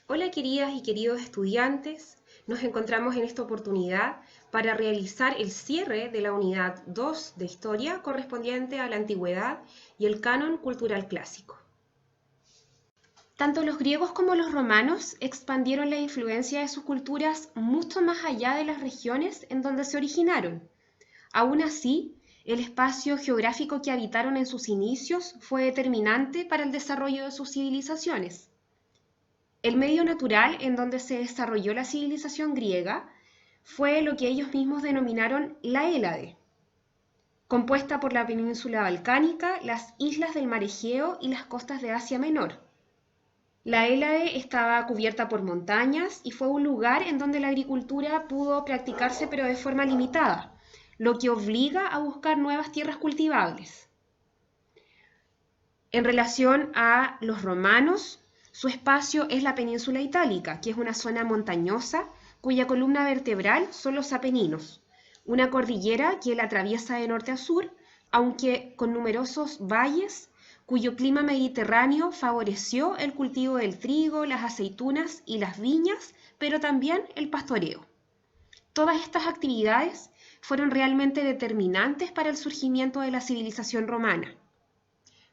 Hola queridas y queridos estudiantes, nos encontramos en esta oportunidad para realizar el cierre de la unidad 2 de Historia correspondiente a la Antigüedad y el Canon Cultural Clásico. Tanto los griegos como los romanos expandieron la influencia de sus culturas mucho más allá de las regiones en donde se originaron. Aún así, el espacio geográfico que habitaron en sus inicios fue determinante para el desarrollo de sus civilizaciones. El medio natural en donde se desarrolló la civilización griega fue lo que ellos mismos denominaron la Hélade, compuesta por la península balcánica, las islas del mar Egeo y las costas de Asia Menor. La Hélade estaba cubierta por montañas y fue un lugar en donde la agricultura pudo practicarse pero de forma limitada, lo que obliga a buscar nuevas tierras cultivables. En relación a los romanos, su espacio es la península itálica, que es una zona montañosa cuya columna vertebral son los Apeninos, una cordillera que la atraviesa de norte a sur, aunque con numerosos valles cuyo clima mediterráneo favoreció el cultivo del trigo, las aceitunas y las viñas, pero también el pastoreo. Todas estas actividades fueron realmente determinantes para el surgimiento de la civilización romana.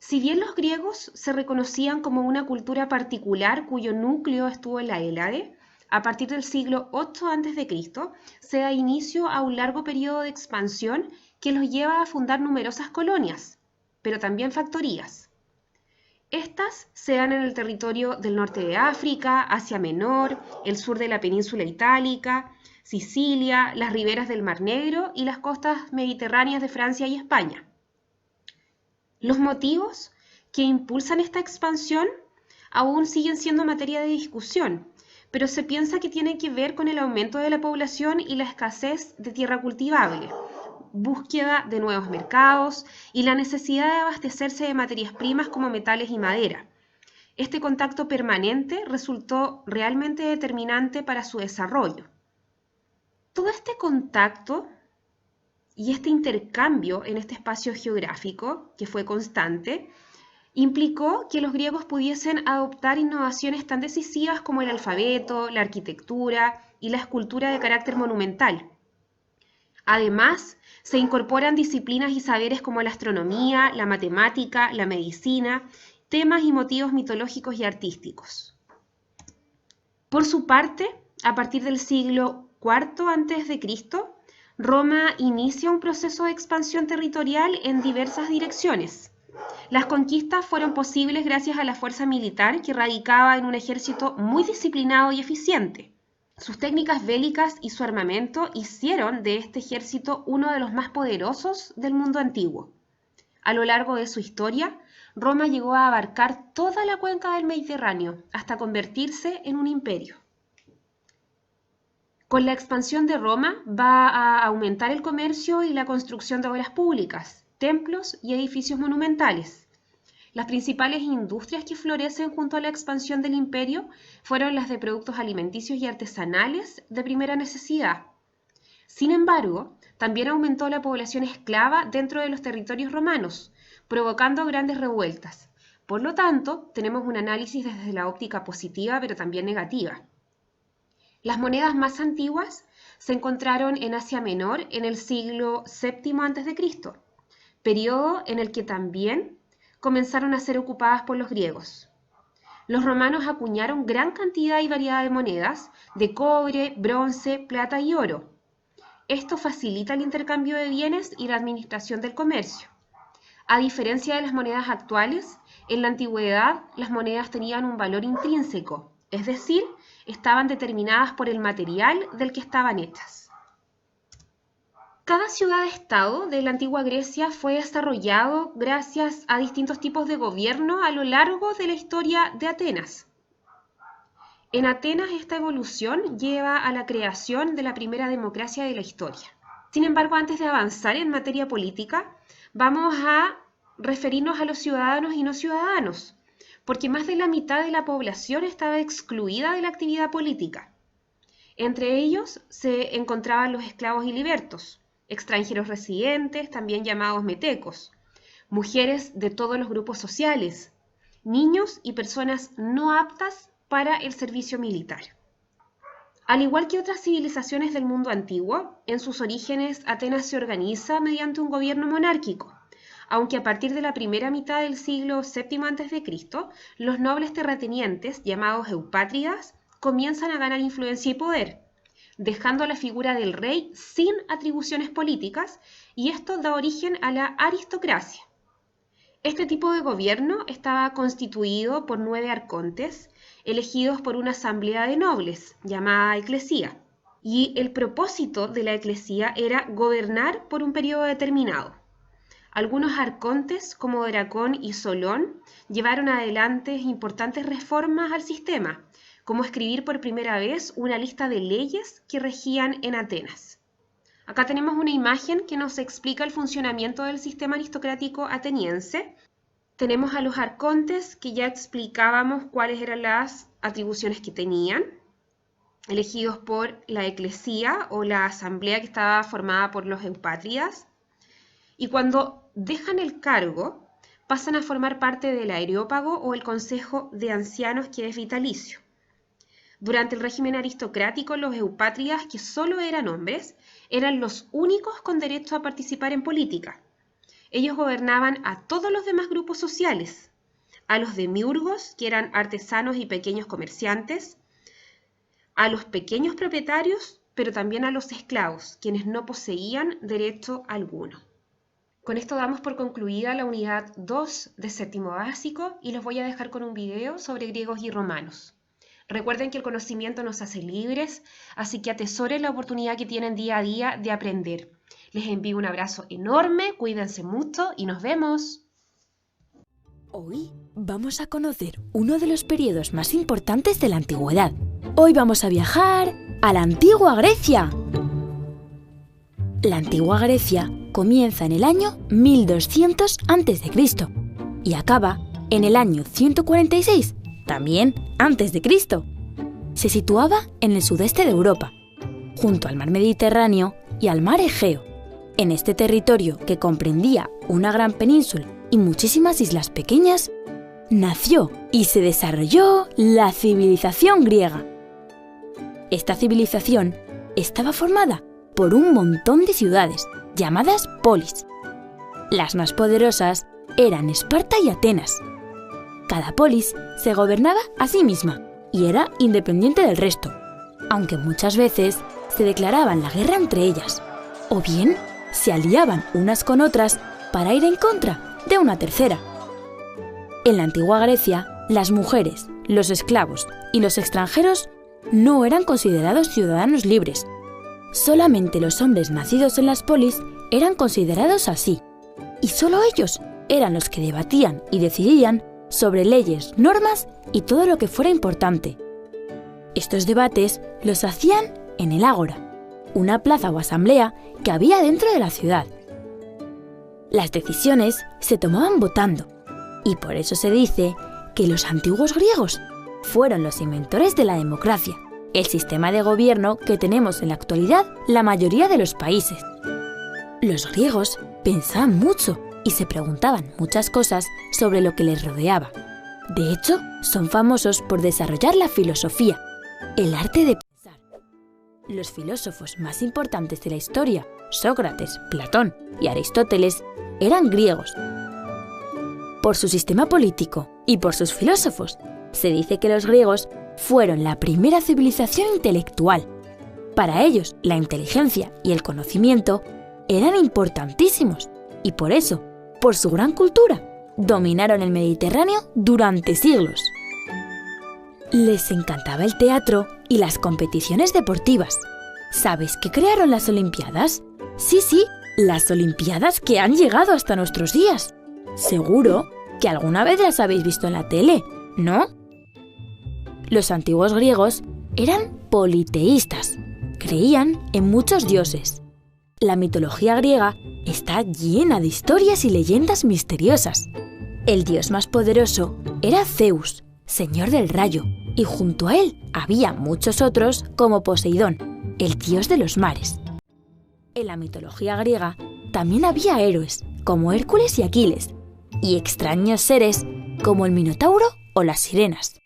Si bien los griegos se reconocían como una cultura particular cuyo núcleo estuvo en la Hélade, a partir del siglo VIII a.C. se da inicio a un largo periodo de expansión que los lleva a fundar numerosas colonias, pero también factorías. Estas se dan en el territorio del norte de África, Asia Menor, el sur de la península itálica, Sicilia, las riberas del Mar Negro y las costas mediterráneas de Francia y España. Los motivos que impulsan esta expansión aún siguen siendo materia de discusión, pero se piensa que tiene que ver con el aumento de la población y la escasez de tierra cultivable, búsqueda de nuevos mercados y la necesidad de abastecerse de materias primas como metales y madera. Este contacto permanente resultó realmente determinante para su desarrollo. Todo este contacto y este intercambio en este espacio geográfico, que fue constante, implicó que los griegos pudiesen adoptar innovaciones tan decisivas como el alfabeto, la arquitectura y la escultura de carácter monumental. Además, se incorporan disciplinas y saberes como la astronomía, la matemática, la medicina, temas y motivos mitológicos y artísticos. Por su parte, a partir del siglo IV a.C., Roma inicia un proceso de expansión territorial en diversas direcciones. Las conquistas fueron posibles gracias a la fuerza militar que radicaba en un ejército muy disciplinado y eficiente. Sus técnicas bélicas y su armamento hicieron de este ejército uno de los más poderosos del mundo antiguo. A lo largo de su historia, Roma llegó a abarcar toda la cuenca del Mediterráneo hasta convertirse en un imperio. Con la expansión de Roma va a aumentar el comercio y la construcción de obras públicas, templos y edificios monumentales. Las principales industrias que florecen junto a la expansión del imperio fueron las de productos alimenticios y artesanales de primera necesidad. Sin embargo, también aumentó la población esclava dentro de los territorios romanos, provocando grandes revueltas. Por lo tanto, tenemos un análisis desde la óptica positiva pero también negativa. Las monedas más antiguas se encontraron en Asia Menor en el siglo VII a.C., periodo en el que también comenzaron a ser ocupadas por los griegos. Los romanos acuñaron gran cantidad y variedad de monedas de cobre, bronce, plata y oro. Esto facilita el intercambio de bienes y la administración del comercio. A diferencia de las monedas actuales, en la antigüedad las monedas tenían un valor intrínseco, es decir, estaban determinadas por el material del que estaban hechas. Cada ciudad-estado de la antigua Grecia fue desarrollado gracias a distintos tipos de gobierno a lo largo de la historia de Atenas. En Atenas esta evolución lleva a la creación de la primera democracia de la historia. Sin embargo, antes de avanzar en materia política, vamos a referirnos a los ciudadanos y no ciudadanos, porque más de la mitad de la población estaba excluida de la actividad política. Entre ellos se encontraban los esclavos y libertos, extranjeros residentes, también llamados metecos, mujeres de todos los grupos sociales, niños y personas no aptas para el servicio militar. Al igual que otras civilizaciones del mundo antiguo, en sus orígenes Atenas se organiza mediante un gobierno monárquico, aunque a partir de la primera mitad del siglo VII a.C., los nobles terratenientes, llamados eupátridas, comienzan a ganar influencia y poder, dejando la figura del rey sin atribuciones políticas, y esto da origen a la aristocracia. Este tipo de gobierno estaba constituido por 9 arcontes, elegidos por una asamblea de nobles, llamada eclesía, y el propósito de la eclesía era gobernar por un periodo determinado. Algunos arcontes, como Dracón y Solón, llevaron adelante importantes reformas al sistema, como escribir por primera vez una lista de leyes que regían en Atenas. Acá tenemos una imagen que nos explica el funcionamiento del sistema aristocrático ateniense. Tenemos a los arcontes, que ya explicábamos cuáles eran las atribuciones que tenían, elegidos por la eclesía o la asamblea que estaba formada por los eupátridas. Y cuando dejan el cargo, pasan a formar parte del areópago o el consejo de ancianos, que es vitalicio. Durante el régimen aristocrático, los eupátridas, que solo eran hombres, eran los únicos con derecho a participar en política. Ellos gobernaban a todos los demás grupos sociales, a los demiurgos, que eran artesanos y pequeños comerciantes, a los pequeños propietarios, pero también a los esclavos, quienes no poseían derecho alguno. Con esto damos por concluida la unidad 2 de séptimo básico y los voy a dejar con un video sobre griegos y romanos. Recuerden que el conocimiento nos hace libres, así que atesoren la oportunidad que tienen día a día de aprender. Les envío un abrazo enorme, cuídense mucho y nos vemos. Hoy vamos a conocer uno de los periodos más importantes de la antigüedad. Hoy vamos a viajar a la antigua Grecia. La antigua Grecia comienza en el año 1200 a.C. y acaba en el año 146, también antes de Cristo. Se situaba en el sudeste de Europa, junto al mar Mediterráneo y al mar Egeo. En este territorio, que comprendía una gran península y muchísimas islas pequeñas, nació y se desarrolló la civilización griega. Esta civilización estaba formada por un montón de ciudades, llamadas polis. Las más poderosas eran Esparta y Atenas. Cada polis se gobernaba a sí misma y era independiente del resto, aunque muchas veces se declaraban la guerra entre ellas, o bien se aliaban unas con otras para ir en contra de una tercera. En la antigua Grecia, las mujeres, los esclavos y los extranjeros no eran considerados ciudadanos libres. Solamente los hombres nacidos en las polis eran considerados así, y solo ellos eran los que debatían y decidían sobre leyes, normas y todo lo que fuera importante. Estos debates los hacían en el ágora, una plaza o asamblea que había dentro de la ciudad. Las decisiones se tomaban votando, y por eso se dice que los antiguos griegos fueron los inventores de la democracia, el sistema de gobierno que tenemos en la actualidad la mayoría de los países. Los griegos pensaban mucho y se preguntaban muchas cosas sobre lo que les rodeaba. De hecho, son famosos por desarrollar la filosofía, el arte de pensar. Los filósofos más importantes de la historia, Sócrates, Platón y Aristóteles, eran griegos. Por su sistema político y por sus filósofos, se dice que los griegos fueron la primera civilización intelectual. Para ellos, la inteligencia y el conocimiento eran importantísimos y por eso, por su gran cultura, dominaron el Mediterráneo durante siglos. Les encantaba el teatro y las competiciones deportivas. ¿Sabes qué crearon las Olimpiadas? Sí, las Olimpiadas que han llegado hasta nuestros días. Seguro que alguna vez las habéis visto en la tele, ¿no? Los antiguos griegos eran politeístas. Creían en muchos dioses. La mitología griega está llena de historias y leyendas misteriosas. El dios más poderoso era Zeus, señor del rayo, y junto a él había muchos otros como Poseidón, el dios de los mares. En la mitología griega también había héroes como Hércules y Aquiles, y extraños seres como el Minotauro o las sirenas.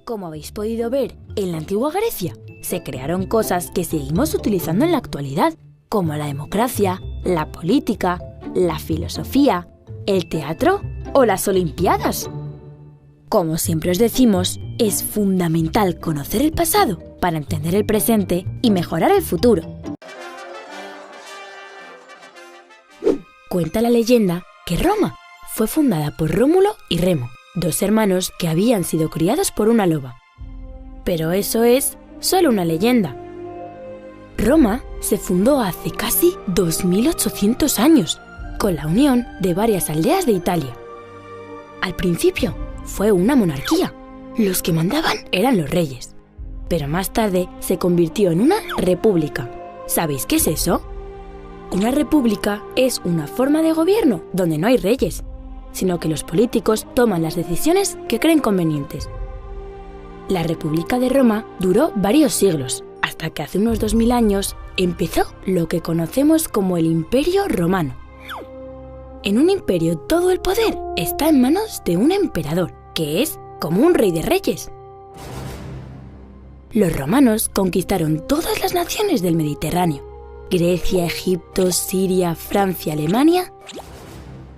Como habéis podido ver, en la antigua Grecia se crearon cosas que seguimos utilizando en la actualidad, como la democracia, la política, la filosofía, el teatro o las Olimpiadas. Como siempre os decimos, es fundamental conocer el pasado para entender el presente y mejorar el futuro. Cuenta la leyenda que Roma fue fundada por Rómulo y Remo, dos hermanos que habían sido criados por una loba. Pero eso es solo una leyenda. Roma se fundó hace casi 2800 años, con la unión de varias aldeas de Italia. Al principio fue una monarquía. Los que mandaban eran los reyes. Pero más tarde se convirtió en una república. ¿Sabéis qué es eso? Una república es una forma de gobierno donde no hay reyes, sino que los políticos toman las decisiones que creen convenientes. La República de Roma duró varios siglos, hasta que hace unos 2000 años empezó lo que conocemos como el Imperio Romano. En un imperio todo el poder está en manos de un emperador, que es como un rey de reyes. Los romanos conquistaron todas las naciones del Mediterráneo: Grecia, Egipto, Siria, Francia, Alemania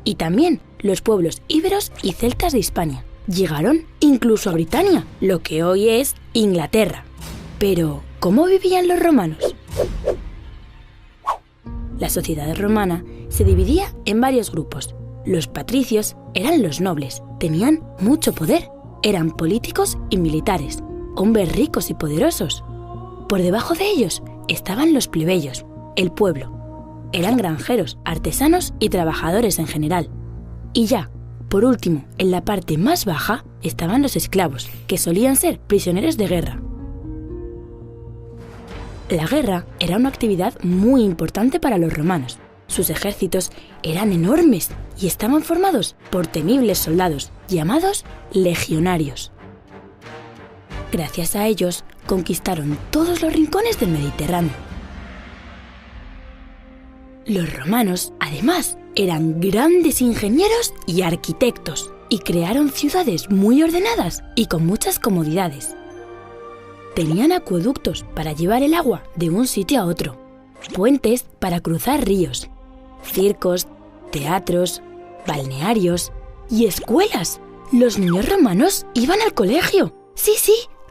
y también los pueblos íberos y celtas de Hispania. Llegaron incluso a Britania, lo que hoy es Inglaterra. Pero, ¿cómo vivían los romanos? La sociedad romana se dividía en varios grupos. Los patricios eran los nobles, tenían mucho poder, eran políticos y militares, hombres ricos y poderosos. Por debajo de ellos estaban los plebeyos, el pueblo. Eran granjeros, artesanos y trabajadores en general. Y ya, por último, en la parte más baja estaban los esclavos, que solían ser prisioneros de guerra. La guerra era una actividad muy importante para los romanos. Sus ejércitos eran enormes y estaban formados por temibles soldados, llamados legionarios. Gracias a ellos, conquistaron todos los rincones del Mediterráneo. Los romanos, además, eran grandes ingenieros y arquitectos, y crearon ciudades muy ordenadas y con muchas comodidades. Tenían acueductos para llevar el agua de un sitio a otro, puentes para cruzar ríos, circos, teatros, balnearios y escuelas. Los niños romanos iban al colegio. Sí,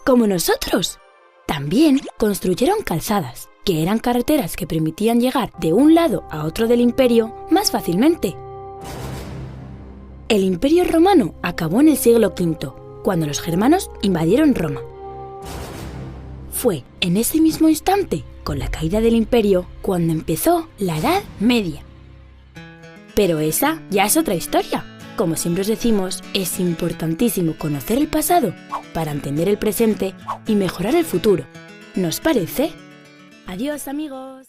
como nosotros. También construyeron calzadas, que eran carreteras que permitían llegar de un lado a otro del imperio más fácilmente. El Imperio Romano acabó en el siglo V, cuando los germanos invadieron Roma. Fue en ese mismo instante, con la caída del imperio, cuando empezó la Edad Media. Pero esa ya es otra historia. Como siempre os decimos, es importantísimo conocer el pasado para entender el presente y mejorar el futuro. ¿Nos parece? Adiós, amigos.